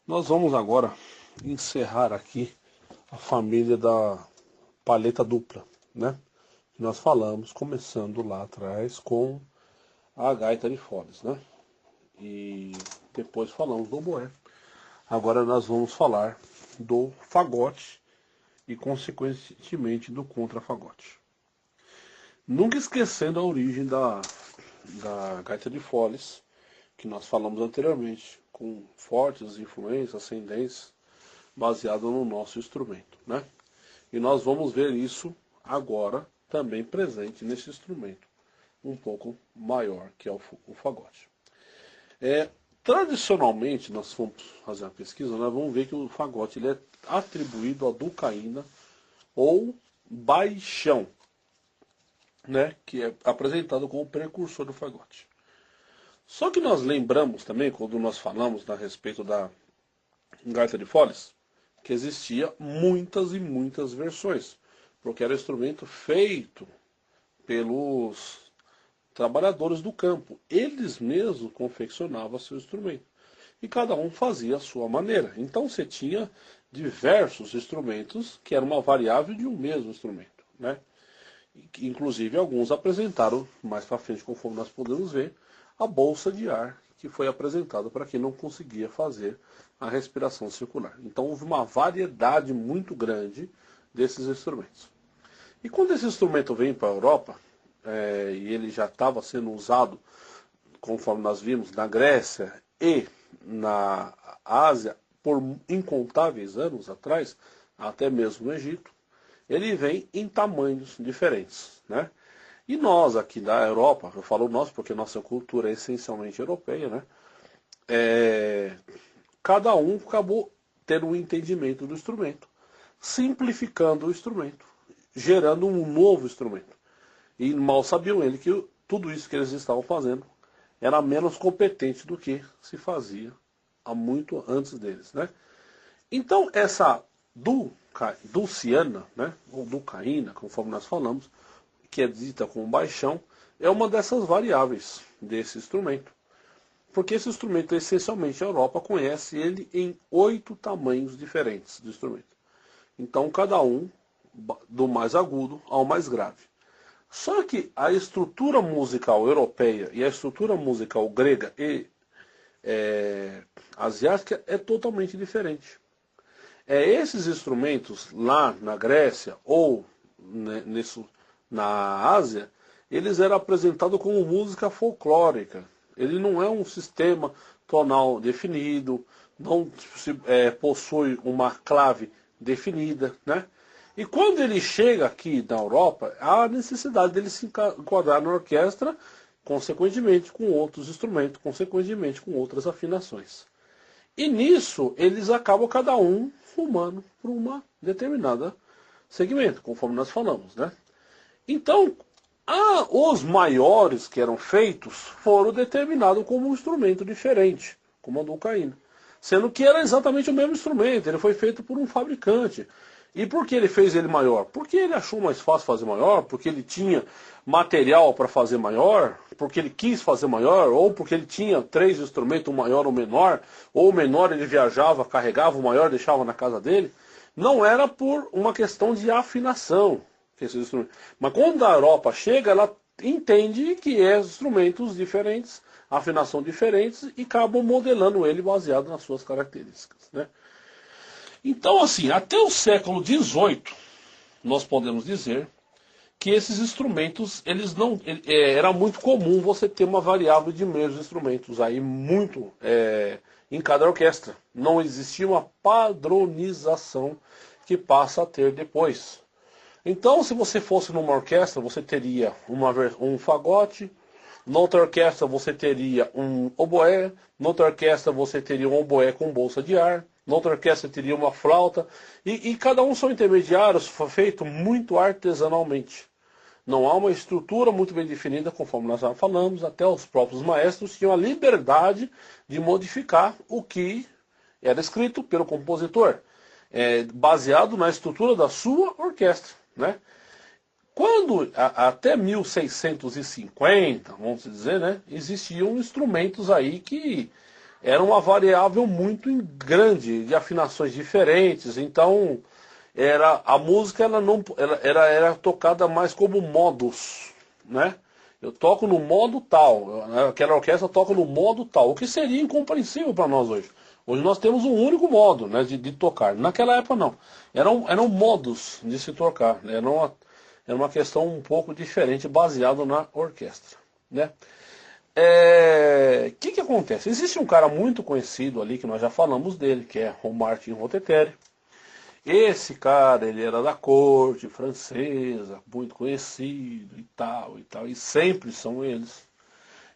Nós vamos agora encerrar aqui a família da palheta dupla, né? Nós falamos, começando lá atrás, com a gaita de foles, né? E depois falamos do oboé. Agora nós vamos falar do fagote e, consequentemente, do contrafagote. Nunca esquecendo a origem da gaita de foles, que nós falamos anteriormente, com fortes influências, ascendências, baseado no nosso instrumento, né? E nós vamos ver isso agora também presente nesse instrumento um pouco maior, que é o fagote. Tradicionalmente, nós fomos fazer uma pesquisa, nós vamos ver que o fagote ele é atribuído a ducaína ou baixão, né? Que é apresentado como o precursor do fagote. Só que nós lembramos também, quando nós falamos a respeito da gaita de foles, que existia muitas e muitas versões, porque era um instrumento feito pelos trabalhadores do campo. Eles mesmos confeccionavam seu instrumento. E cada um fazia a sua maneira. Então você tinha diversos instrumentos que eram uma variável de um mesmo instrumento, né? Inclusive alguns apresentaram, mais para frente, conforme nós podemos ver, a bolsa de ar, que foi apresentada para quem não conseguia fazer a respiração circular. Então houve uma variedade muito grande desses instrumentos. E quando esse instrumento veio para a Europa, e ele já estava sendo usado, conforme nós vimos, na Grécia e na Ásia, por incontáveis anos atrás, até mesmo no Egito, ele vem em tamanhos diferentes, né? E nós aqui da Europa, eu falo nós porque nossa cultura é essencialmente europeia, né? Cada um acabou tendo um entendimento do instrumento, simplificando o instrumento, gerando um novo instrumento. E mal sabiam eles que tudo isso que eles estavam fazendo era menos competente do que se fazia há muito antes deles, né? Então essa dulciana, né, ou ducaína, conforme nós falamos, que é dita como baixão, é uma dessas variáveis desse instrumento. Porque esse instrumento, essencialmente, a Europa conhece ele em 8 tamanhos diferentes do instrumento. Então, cada um, do mais agudo ao mais grave. Só que a estrutura musical europeia e a estrutura musical grega e asiática é totalmente diferente. Esses instrumentos lá na Grécia ou na Ásia, eles eram apresentados como música folclórica. Ele não é um sistema tonal definido, não possui uma clave definida, né? E quando ele chega aqui na Europa, há a necessidade dele se enquadrar na orquestra, consequentemente com outros instrumentos, consequentemente com outras afinações. E nisso, eles acabam cada um rumando para uma determinada segmento, conforme nós falamos, né? Então, os maiores que eram feitos foram determinados como um instrumento diferente, como a ducaína. Sendo que era exatamente o mesmo instrumento, ele foi feito por um fabricante. E por que ele fez ele maior? Porque ele achou mais fácil fazer maior, porque ele tinha material para fazer maior, porque ele quis fazer maior, ou porque ele tinha 3 instrumentos, um maior ou menor, ou o menor ele viajava, carregava, o maior deixava na casa dele. Não era por uma questão de afinação. Mas quando a Europa chega, ela entende que é instrumentos diferentes, afinação diferentes, e acabam modelando ele baseado nas suas características, né? Então, assim, até o século XVIII, nós podemos dizer que esses instrumentos, eles não, era muito comum você ter uma variável de meios instrumentos aí muito em cada orquestra. Não existia uma padronização que passa a ter depois. Então, se você fosse numa orquestra, você teria um fagote, noutra orquestra você teria um oboé, noutra orquestra você teria um oboé com bolsa de ar, noutra orquestra teria uma flauta, e cada um são intermediários, feito muito artesanalmente. Não há uma estrutura muito bem definida, conforme nós já falamos, até os próprios maestros tinham a liberdade de modificar o que era escrito pelo compositor, baseado na estrutura da sua orquestra, né? Quando, até 1650, vamos dizer, né, existiam instrumentos aí que era uma variável muito grande, de afinações diferentes, então a música ela não, era tocada mais como modos, né? Eu toco no modo tal, aquela orquestra toca no modo tal, o que seria incompreensível para nós hoje. Hoje nós temos um único modo, né, de tocar. Naquela época não. Eram modos de se tocar. Né? Era uma questão um pouco diferente, baseado na orquestra. Né? Que acontece? Existe um cara muito conhecido ali, que nós já falamos dele, que é o Martin Rothstein. Esse cara, ele era da corte francesa, muito conhecido e tal, e sempre são eles.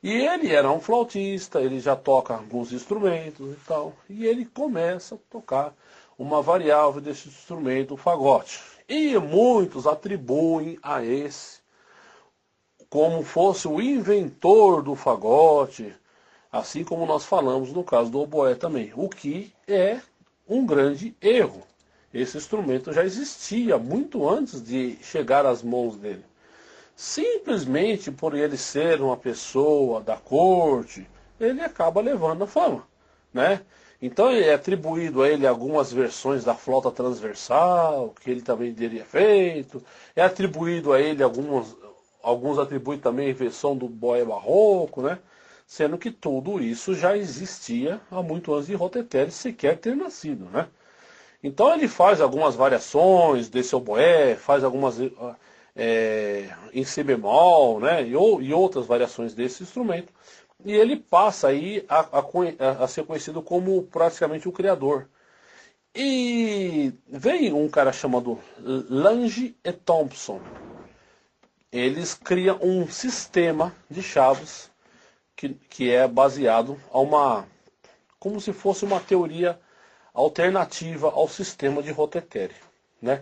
E ele era um flautista, ele já toca alguns instrumentos e tal, e ele começa a tocar uma variável desse instrumento, o fagote. E muitos atribuem a esse como fosse o inventor do fagote, assim como nós falamos no caso do oboé também, o que é um grande erro. Esse instrumento já existia muito antes de chegar às mãos dele. Simplesmente por ele ser uma pessoa da corte, ele acaba levando a fama, né? Então é atribuído a ele algumas versões da flauta transversal, que ele também teria feito. É atribuído a ele alguns atribuem também a versão do boé barroco, né? Sendo que tudo isso já existia há muito antes de Rothstein sequer ter nascido, né? Então ele faz algumas variações desse oboé, faz algumas em si bemol, né, e outras variações desse instrumento. E ele passa aí a ser conhecido como praticamente o criador. E vem um cara chamado Lange e Thompson. Eles criam um sistema de chaves que é baseado como se fosse uma teoria alternativa ao sistema de Rothstein, né?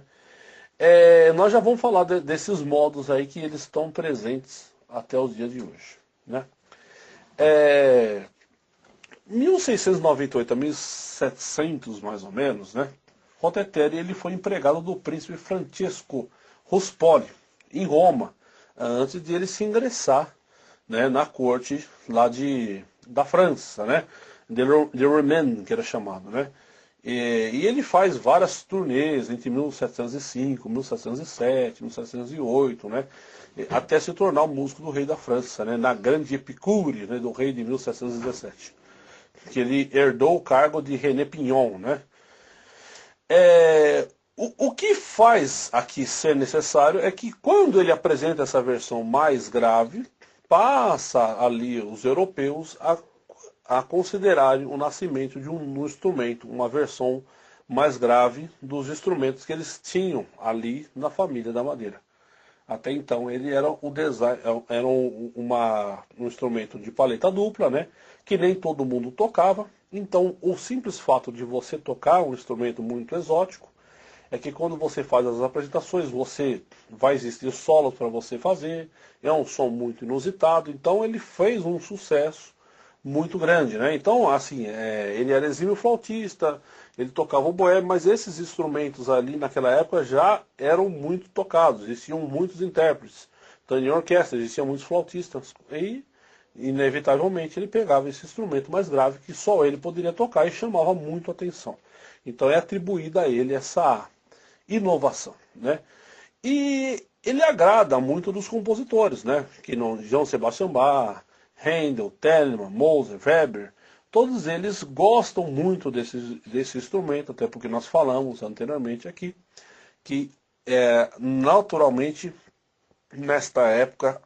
Nós já vamos falar desses modos aí que eles estão presentes até os dias de hoje, né? 1698 a 1700 mais ou menos, né? Rothstein ele foi empregado do príncipe Francesco Ruspoli em Roma, antes de ele se ingressar, né, na corte lá da França, né? De Romain, que era chamado, né? E ele faz várias turnês entre 1705, 1707, 1708, né? Até se tornar o músico do rei da França, né? Na grande epicure, né, do rei de 1717. Que ele herdou o cargo de René Pignon, né? O que faz aqui ser necessário é que quando ele apresenta essa versão mais grave, passa ali os europeus a considerarem o nascimento de um instrumento, uma versão mais grave dos instrumentos que eles tinham ali na família da madeira. Até então ele era um instrumento de paleta dupla, né, que nem todo mundo tocava. Então o simples fato de você tocar um instrumento muito exótico é que quando você faz as apresentações, vai existir solos para você fazer, é um som muito inusitado, então ele fez um sucesso muito grande, né? Então, assim, ele era exímio flautista, ele tocava o oboé, mas esses instrumentos ali naquela época já eram muito tocados, existiam muitos intérpretes. Então, em orquestra existiam muitos flautistas e, inevitavelmente, ele pegava esse instrumento mais grave que só ele poderia tocar e chamava muito atenção. Então, é atribuída a ele essa inovação, né? E ele agrada muito dos compositores, né? Que não Johann Sebastian Bach, Handel, Telemann, Mozart, Weber, todos eles gostam muito desse instrumento, até porque nós falamos anteriormente aqui, que naturalmente, nesta época,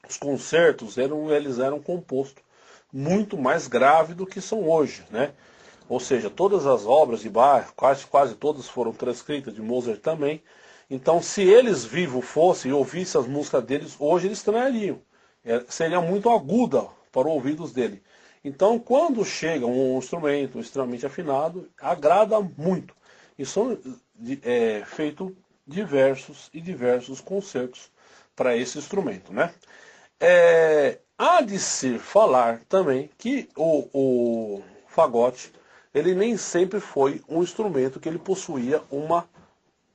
os concertos eles eram compostos muito mais grave do que são hoje, né? Ou seja, todas as obras de Bach, quase todas foram transcritas, de Mozart também. Então, se eles vivos fossem e ouvissem as músicas deles, hoje eles estranhariam. Seria muito aguda para os ouvidos dele. Então, quando chega um instrumento extremamente afinado, agrada muito. E são feitos diversos concertos para esse instrumento, né? Há de se falar também que o fagote, ele nem sempre foi um instrumento que ele possuía uma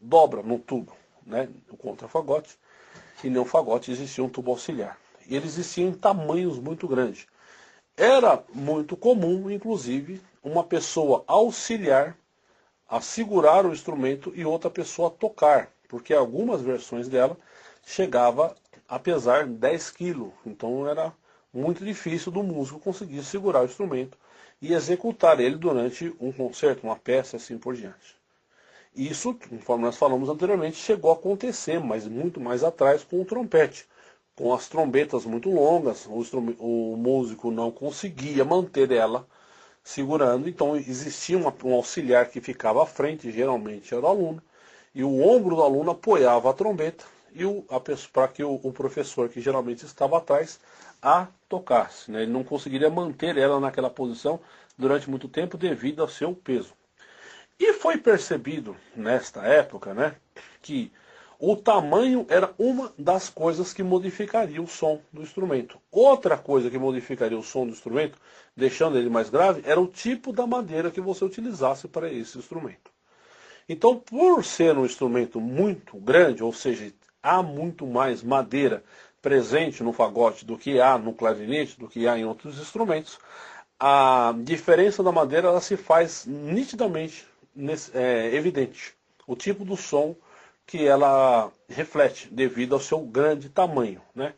dobra no tubo, né? O contrafagote e no fagote existia um tubo auxiliar. E ele existia em tamanhos muito grandes. Era muito comum, inclusive, uma pessoa auxiliar a segurar o instrumento e outra pessoa a tocar, porque algumas versões dela chegava a pesar 10 quilos, então era muito difícil do músico conseguir segurar o instrumento e executar ele durante um concerto, uma peça, assim por diante. Isso, conforme nós falamos anteriormente, chegou a acontecer, mas muito mais atrás com o trompete. Com as trombetas muito longas, o músico não conseguia manter ela segurando, então existia um auxiliar que ficava à frente, geralmente era o aluno, e o ombro do aluno apoiava a trombeta e para que o professor, que geralmente estava atrás, a tocasse. Né? Ele não conseguiria manter ela naquela posição durante muito tempo devido ao seu peso. E foi percebido nesta época, né, que o tamanho era uma das coisas que modificaria o som do instrumento. Outra coisa que modificaria o som do instrumento, deixando ele mais grave, era o tipo da madeira que você utilizasse para esse instrumento. Então, por ser um instrumento muito grande, ou seja, há muito mais madeira presente no fagote do que há no clarinete, do que há em outros instrumentos, a diferença da madeira ela se faz nitidamente evidente. O tipo do som que ela reflete devido ao seu grande tamanho, né?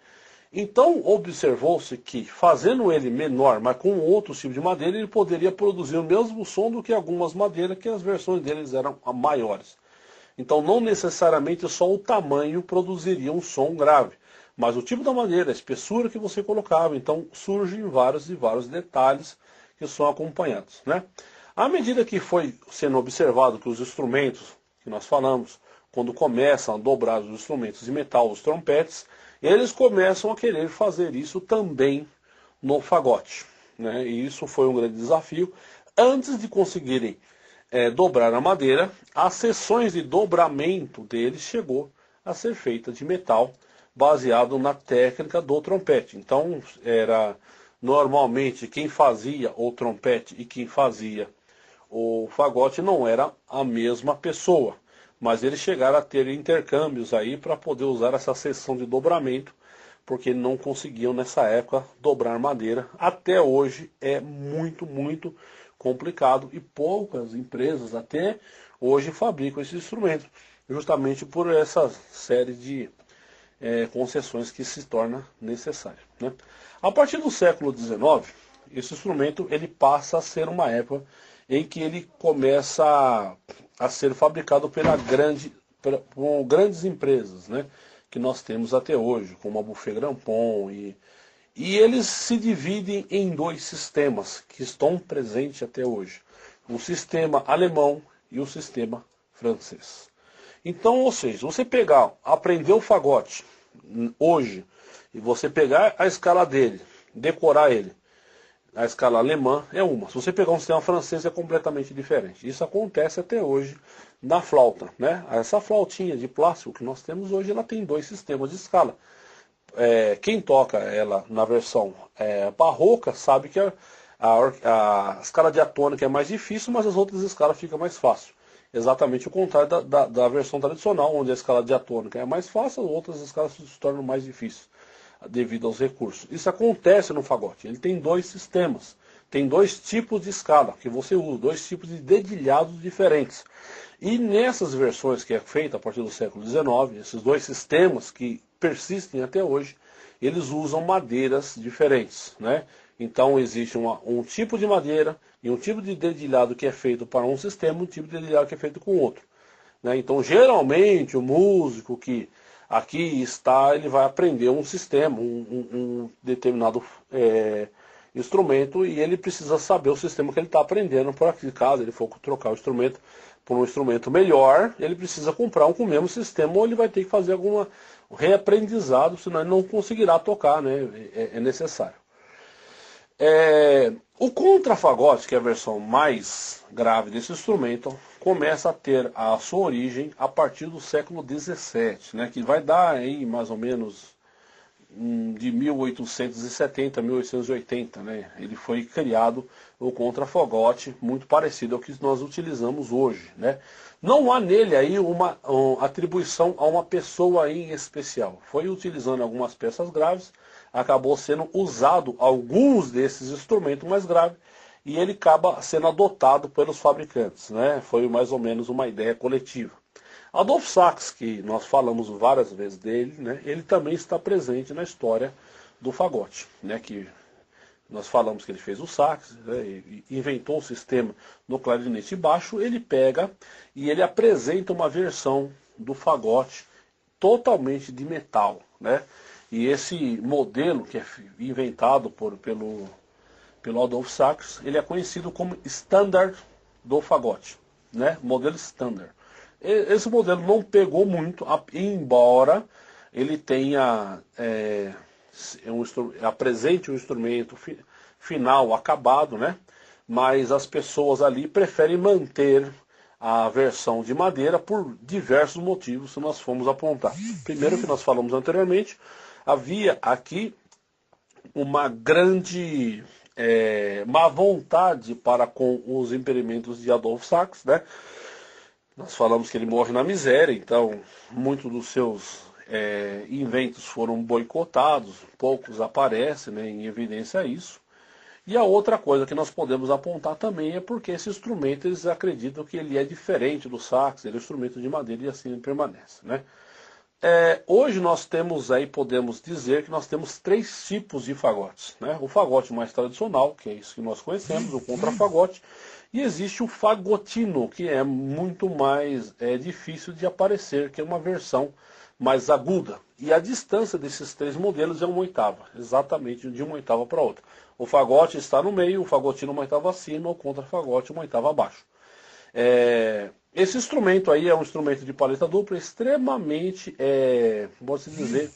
Então observou-se que fazendo ele menor, mas com outro tipo de madeira, ele poderia produzir o mesmo som do que algumas madeiras, que as versões deles eram maiores. Então não necessariamente só o tamanho produziria um som grave, mas o tipo da madeira, a espessura que você colocava. Então surgem vários e vários detalhes que são acompanhados, né? À medida que foi sendo observado que os instrumentos que nós falamos, quando começam a dobrar os instrumentos de metal, os trompetes, eles começam a querer fazer isso também no fagote, né? E isso foi um grande desafio. Antes de conseguirem dobrar a madeira, as seções de dobramento deles chegou a ser feita de metal, baseado na técnica do trompete. Então, era normalmente quem fazia o trompete e quem fazia o fagote não era a mesma pessoa, mas eles chegaram a ter intercâmbios aí para poder usar essa seção de dobramento, porque não conseguiam nessa época dobrar madeira. Até hoje é muito, muito complicado e poucas empresas até hoje fabricam esse instrumento, justamente por essa série de concessões que se torna necessário, né? A partir do século XIX, esse instrumento ele passa a ser uma época em que ele começa a ser fabricado por grandes empresas, né, que nós temos até hoje, como a Buffet Grampon, e eles se dividem em dois sistemas que estão presentes até hoje: o sistema alemão e o sistema francês. Então, ou seja, você aprender o fagote hoje, e você pegar a escala dele, decorar ele, a escala alemã é uma. Se você pegar um sistema francês é completamente diferente. Isso acontece até hoje na flauta, né? Essa flautinha de plástico que nós temos hoje, ela tem dois sistemas de escala. Quem toca ela na versão barroca sabe que a escala diatônica é mais difícil, mas as outras escalas ficam mais fácil. Exatamente o contrário da versão tradicional, onde a escala diatônica é mais fácil, as outras escalas se tornam mais difíceis devido aos recursos. Isso acontece no fagote. Ele tem dois sistemas, tem dois tipos de escala que você usa, dois tipos de dedilhados diferentes. E nessas versões que é feita a partir do século XIX, esses dois sistemas que persistem até hoje, eles usam madeiras diferentes, né? Então existe um tipo de madeira e um tipo de dedilhado que é feito para um sistema, um tipo de dedilhado que é feito com outro, né? Então geralmente o músico que aqui está, ele vai aprender um sistema, um determinado instrumento, e ele precisa saber o sistema que ele está aprendendo. Por aqui, caso ele for trocar o instrumento por um instrumento melhor, ele precisa comprar um com o mesmo sistema, ou ele vai ter que fazer algum reaprendizado, senão ele não conseguirá tocar, né? É necessário. O contrafagote, que é a versão mais grave desse instrumento, começa a ter a sua origem a partir do século XVII, né, que vai dar aí mais ou menos de 1870 a 1880. Né, ele foi criado o contrafagote, muito parecido ao que nós utilizamos hoje. Né. Não há nele aí uma atribuição a uma pessoa em especial. Foi utilizando algumas peças graves, acabou sendo usado alguns desses instrumentos mais graves e ele acaba sendo adotado pelos fabricantes, né? Foi mais ou menos uma ideia coletiva. Adolphe Sax, que nós falamos várias vezes dele, né? Ele também está presente na história do fagote, né? Que nós falamos que ele fez o sax, né, e inventou o sistema no clarinete baixo. Ele pega e ele apresenta uma versão do fagote totalmente de metal, né? E esse modelo que é inventado pelo Adolphe Sax, ele é conhecido como standard do fagote, né? Modelo standard. Esse modelo não pegou muito, embora ele tenha apresente um instrumento final acabado, né? Mas as pessoas ali preferem manter a versão de madeira por diversos motivos, se nós formos apontar. Primeiro, que nós falamos anteriormente, havia aqui uma grande má vontade para com os experimentos de Adolphe Sax, né? Nós falamos que ele morre na miséria, então muitos dos seus inventos foram boicotados, poucos aparecem, né, em evidência isso. E a outra coisa que nós podemos apontar também é porque esse instrumento, eles acreditam que ele é diferente do sax, ele é um instrumento de madeira e assim permanece, né? Hoje nós temos aí, podemos dizer que nós temos 3 tipos de fagotes, né? O fagote mais tradicional, que é isso que nós conhecemos, o contrafagote, e existe o fagotino, que é muito mais difícil de aparecer, que é uma versão mais aguda. E a distância desses 3 modelos é 1/8, exatamente de 1/8 para outra. O fagote está no meio, o fagotino 1/8 acima, o contrafagote 1/8 abaixo. Esse instrumento aí é um instrumento de paleta dupla extremamente, pode-se dizer,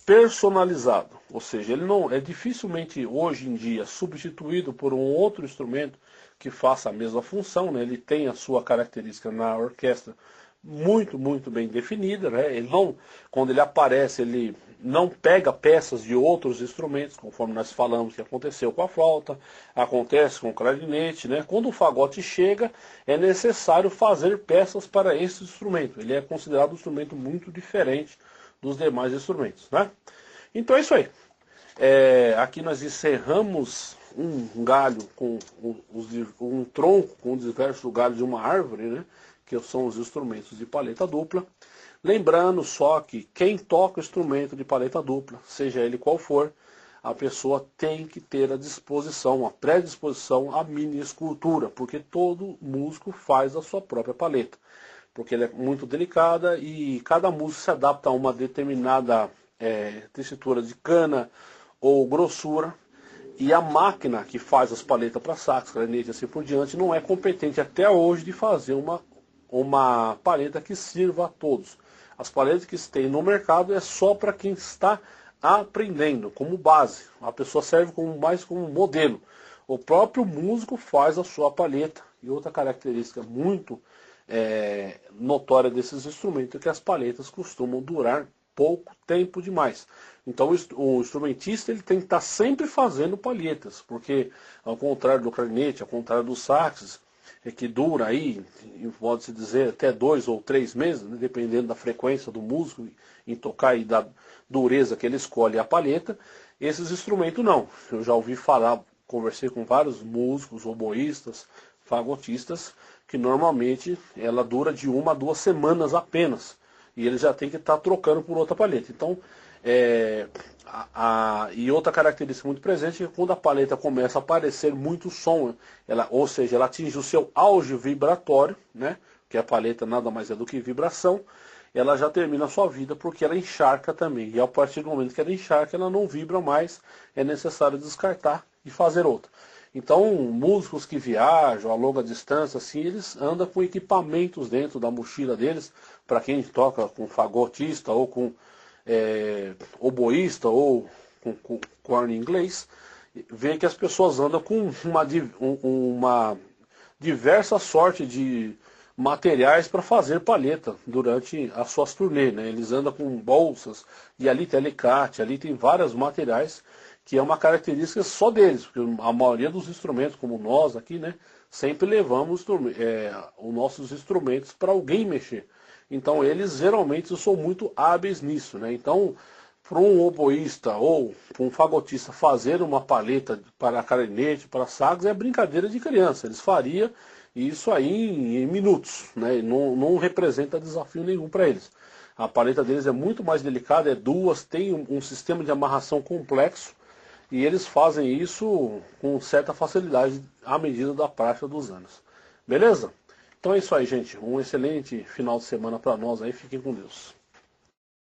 personalizado. Ou seja, ele não é dificilmente hoje em dia substituído por um outro instrumento que faça a mesma função, né? Ele tem a sua característica na orquestra muito, muito bem definida, né? Ele não, quando ele aparece, ele não pega peças de outros instrumentos, conforme nós falamos que aconteceu com a flauta, acontece com o clarinete, né? Quando o fagote chega, é necessário fazer peças para esse instrumento. Ele é considerado um instrumento muito diferente dos demais instrumentos, né? Então é isso aí. Aqui nós encerramos um galho com um tronco com diversos galhos de uma árvore, né? Que são os instrumentos de paleta dupla. Lembrando só que quem toca o instrumento de paleta dupla, seja ele qual for, a pessoa tem que ter a disposição, a predisposição à mini escultura, porque todo músico faz a sua própria paleta, porque ela é muito delicada e cada músico se adapta a uma determinada textura de cana ou grossura, e a máquina que faz as paletas para sax, clarinete e assim por diante não é competente até hoje de fazer uma paleta que sirva a todos. As paletas que tem no mercado é só para quem está aprendendo, como base. A pessoa serve mais como modelo. O próprio músico faz a sua paleta. E outra característica muito notória desses instrumentos é que as paletas costumam durar pouco tempo demais. Então o instrumentista ele tem que estar sempre fazendo palhetas, porque ao contrário do clarinete, ao contrário do sax, que dura aí, pode-se dizer, até 2 ou 3 meses, né, dependendo da frequência do músico em tocar e da dureza que ele escolhe a palheta. Esses instrumentos não. Eu já ouvi falar, conversei com vários músicos, oboístas, fagotistas, que normalmente ela dura de 1 a 2 semanas apenas. E ele já tem que estar trocando por outra palheta. Então, e outra característica muito presente é que quando a palheta começa a aparecer muito som, ou seja, ela atinge o seu auge vibratório, né, que a palheta nada mais é do que vibração, ela já termina a sua vida porque ela encharca também. E a partir do momento que ela encharca, ela não vibra mais, é necessário descartar e fazer outra. Então, músicos que viajam a longa distância, assim, eles andam com equipamentos dentro da mochila deles, para quem toca com fagotista ou com oboísta ou com corno inglês, vê que as pessoas andam com uma diversa sorte de materiais para fazer palheta durante as suas turnês, né? Eles andam com bolsas, e ali tem alicate, ali tem vários materiais, que é uma característica só deles, porque a maioria dos instrumentos, como nós aqui, né, sempre levamos os nossos instrumentos para alguém mexer. Então eles geralmente são muito hábeis nisso, né? Então para um oboísta ou para um fagotista fazer uma palheta para clarinete, para sax, é brincadeira de criança. Eles fariam isso aí em minutos, né? Não representa desafio nenhum para eles. A palheta deles é muito mais delicada, é duas, tem um sistema de amarração complexo e eles fazem isso com certa facilidade à medida da prática dos anos. Beleza? Então é isso aí, gente. Um excelente final de semana para nós aí. Fiquem com Deus.